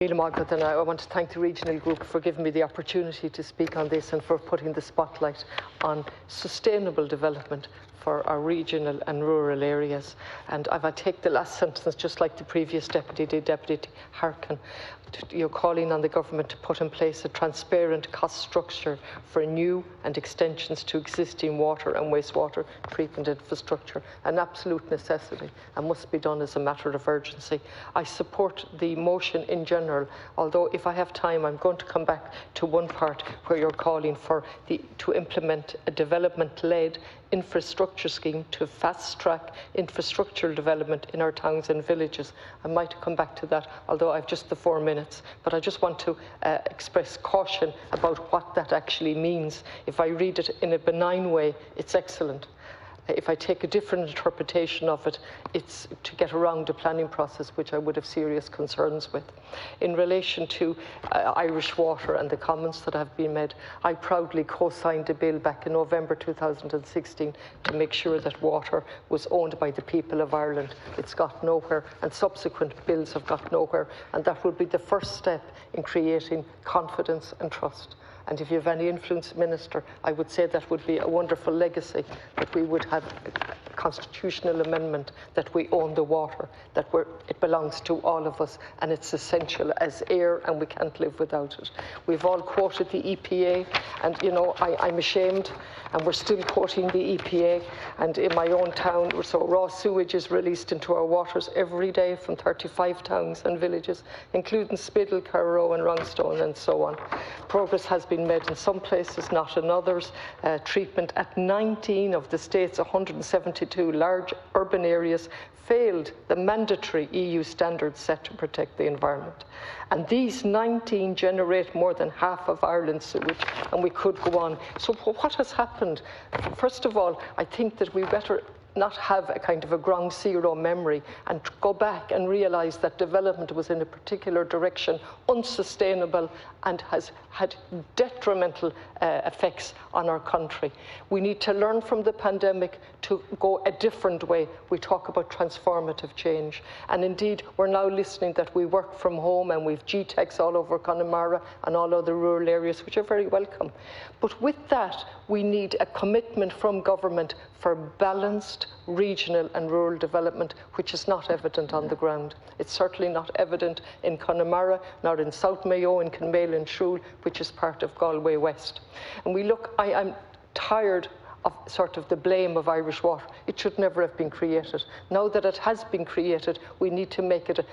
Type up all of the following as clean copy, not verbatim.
And I want to thank the regional group for giving me the opportunity to speak on this and for putting the spotlight on sustainable development for our regional and rural areas. And if I take the last sentence, just like the previous Deputy Harkin, you're calling on the government to put in place a transparent cost structure for new and extensions to existing water and wastewater treatment infrastructure, an absolute necessity and must be done as a matter of urgency. I support the motion in general, although if I have time I'm going to come back to one part where you're calling for to implement a development-led infrastructure scheme to fast-track infrastructural development in our towns and villages. I might come back to that, although I've just the 4 minutes. But I just want to express caution about what that actually means. If I read it in a benign way, it's excellent. If I take a different interpretation of it, it's to get around the planning process, which I would have serious concerns with. In relation to Irish Water and the comments that have been made, I proudly co-signed a bill back in November 2016 to make sure that water was owned by the people of Ireland. It's got nowhere, and subsequent bills have got nowhere, and that would be the first step in creating confidence and trust. And if you have any influence, Minister, I would say that would be a wonderful legacy, that we would have a constitutional amendment that we own the water, that it belongs to all of us, and it's essential as air, and we can't live without it. We've all quoted the EPA, and you know, I'm ashamed, and we're still quoting the EPA. And in my own town, so raw sewage is released into our waters every day from 35 towns and villages, including Spiddle, Carrow and Wrongstone and so on. Progress has been made in some places, not in others. Treatment at 19 of the state's 172 large urban areas failed the mandatory EU standards set to protect the environment. And these 19 generate more than half of Ireland's sewage, and we could go on. So what has happened? First of all, I think that we better not have a kind of a ground zero memory and go back and realise that development was in a particular direction, unsustainable, and has had detrimental effects on our country. We need to learn from the pandemic to go a different way. We talk about transformative change, and indeed we're now listening that we work from home and we've GTECs all over Connemara and all other rural areas, which are very welcome. But with that, we need a commitment from government for balanced regional and rural development, which is not evident on the ground. It's certainly not evident in Connemara, nor in South Mayo, in Kinmail and Shrule, which is part of Galway West. And we look, I'm tired of sort of the blame of Irish Water. It should never have been created. Now that it has been created, we need to make it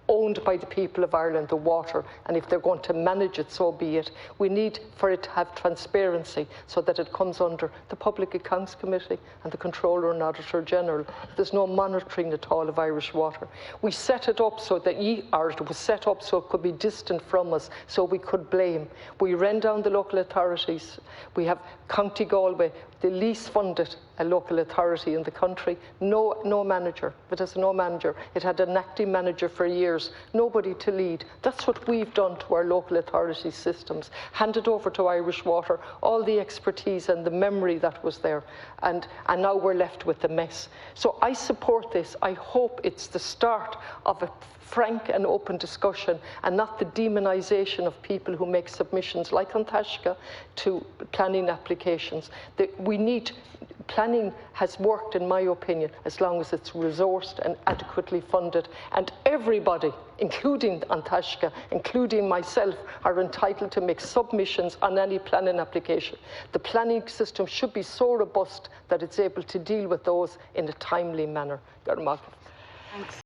owned by the people of Ireland, the water, and if they're going to manage it, so be it. We need for it to have transparency so that it comes under the Public Accounts Committee and the Controller and Auditor General. There's no monitoring at all of Irish Water. We set it up so that it was set up so it could be distant from us, so we could blame. We ran down the local authorities. We have County Galway, the least funded local authority in the country, no manager. It has no manager. It had an acting manager for years, nobody to lead. That's what we've done to our local authority systems, handed over to Irish Water all the expertise and the memory that was there, and now we're left with the mess. So I support this. I hope it's the start of a frank and open discussion, and not the demonisation of people who make submissions like An Taisce to planning applications. Planning has worked, in my opinion, as long as it's resourced and adequately funded, and everybody, including An Taisce, including myself, are entitled to make submissions on any planning application. The planning system should be so robust that it's able to deal with those in a timely manner. Thanks.